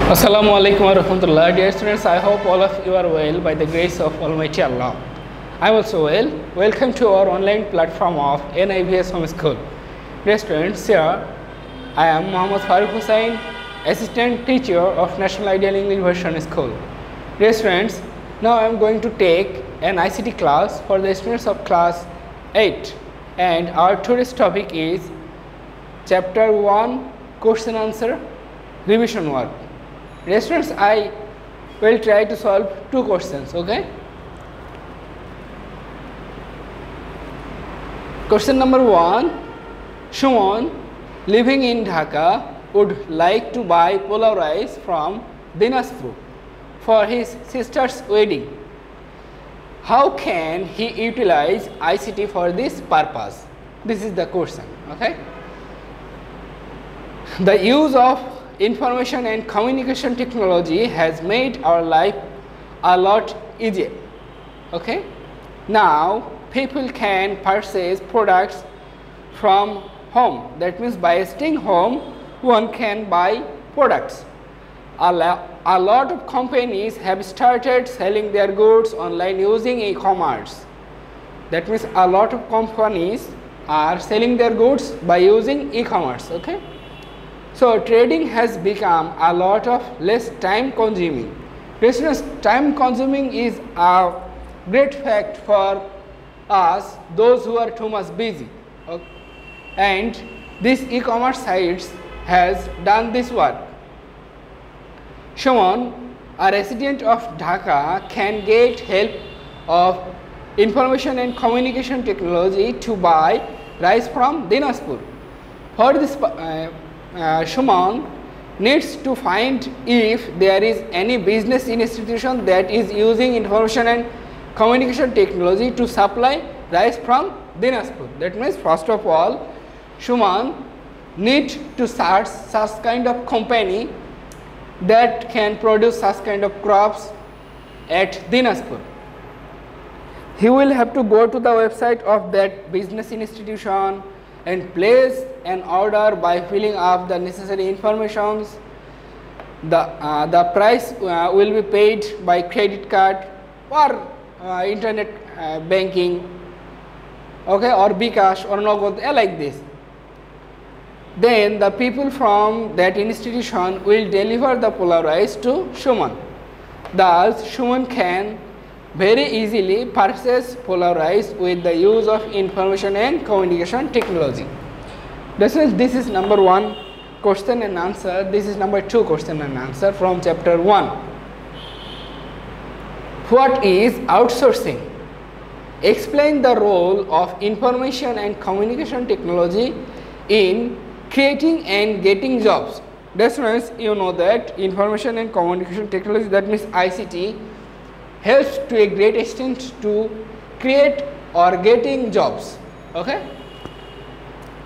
Assalamu alaikum warahmatullah. Dear students, I hope all of you are well by the grace of Almighty Allah. I am also well. Welcome to our online platform of NIVS Home School. Dear students, here I am Muhammad Farooq Hussain, Assistant Teacher of National Ideal English Version School. Dear students, now I am going to take an ICT class for the students of class 8, and our today's topic is Chapter 1 Question Answer Revision Work. Dear students, I will try to solve two questions, okay? Question number 1, Shuman living in Dhaka would like to buy pulao rice from Dinajpur for his sister's wedding. How can he utilize ICT for this purpose? This is the question, okay? The use of information and communication technology has made our life a lot easier, okay? Now people can purchase products from home. That means by staying home one can buy products. A lot of companies have started selling their goods online using e-commerce. That means a lot of companies are selling their goods by using e-commerce, okay? So trading has become a lot of less time consuming. Listeners, time consuming is a great fact for us, those who are too much busy. Okay? And this e-commerce sites has done this work. Shuman, a resident of Dhaka, can get help of information and communication technology to buy rice from Dinajpur. For this Shuman needs to find if there is any business institution that is using information and communication technology to supply rice from Dinajpur. That means first of all Shuman needs to search such kind of company that can produce such kind of crops at Dinajpur. He will have to go to the website of that business institution and place an order by filling up the necessary informations. The price will be paid by credit card or internet banking, okay, or bKash or Nagad, like this. Then the people from that institution will deliver the pulao rice to Shuman. Thus Shuman can very easily purchase pulao rice with the use of information and communication technology. This is number 1 question and answer. This is number 2 question and answer from chapter 1. What is outsourcing? Explain the role of information and communication technology in creating and getting jobs. That's means you know that information and communication technology, that means ICT, helps to a great extent to create or getting jobs, okay?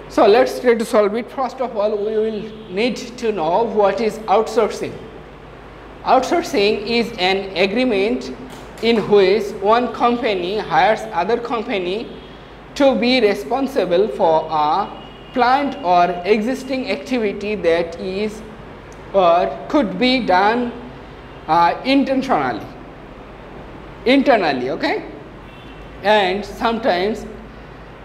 So let's try to solve it. First of all, we will need to know what is outsourcing. Outsourcing is an agreement in which one company hires other company to be responsible for a planned or existing activity that is or could be done internally, okay, and sometimes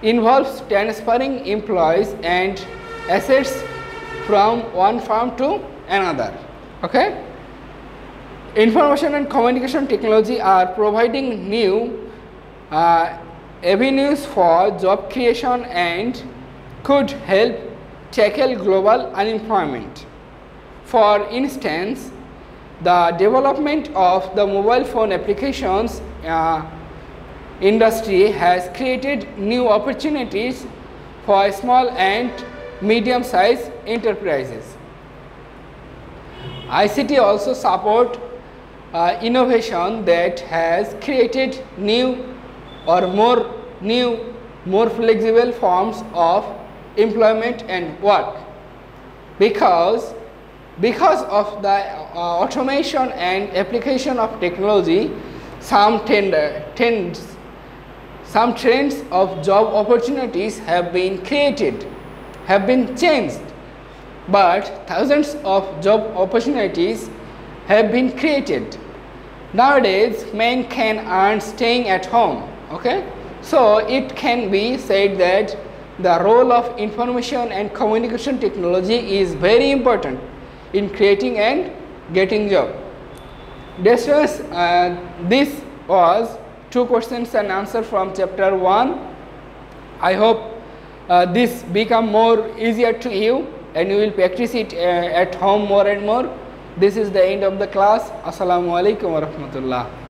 involves transferring employees and assets from one firm to another, okay. Information and communication technology are providing new avenues for job creation and could help tackle global unemployment. For instance, the development of the mobile phone applications industry has created new opportunities for small and medium-sized enterprises. ICT also support innovation that has created new or more flexible forms of employment and work. Because of the automation and application of technology, some trends of job opportunities have been created, have been changed, but thousands of job opportunities have been created. Nowadays, men can earn staying at home. Okay, so it can be said that the role of information and communication technology is very important in creating and getting job. This was 2 questions and answer from chapter 1. I hope this become more easier to you and you will practice it at home more and more. This is the end of the class. Assalamu alaikum wa rahmatullah.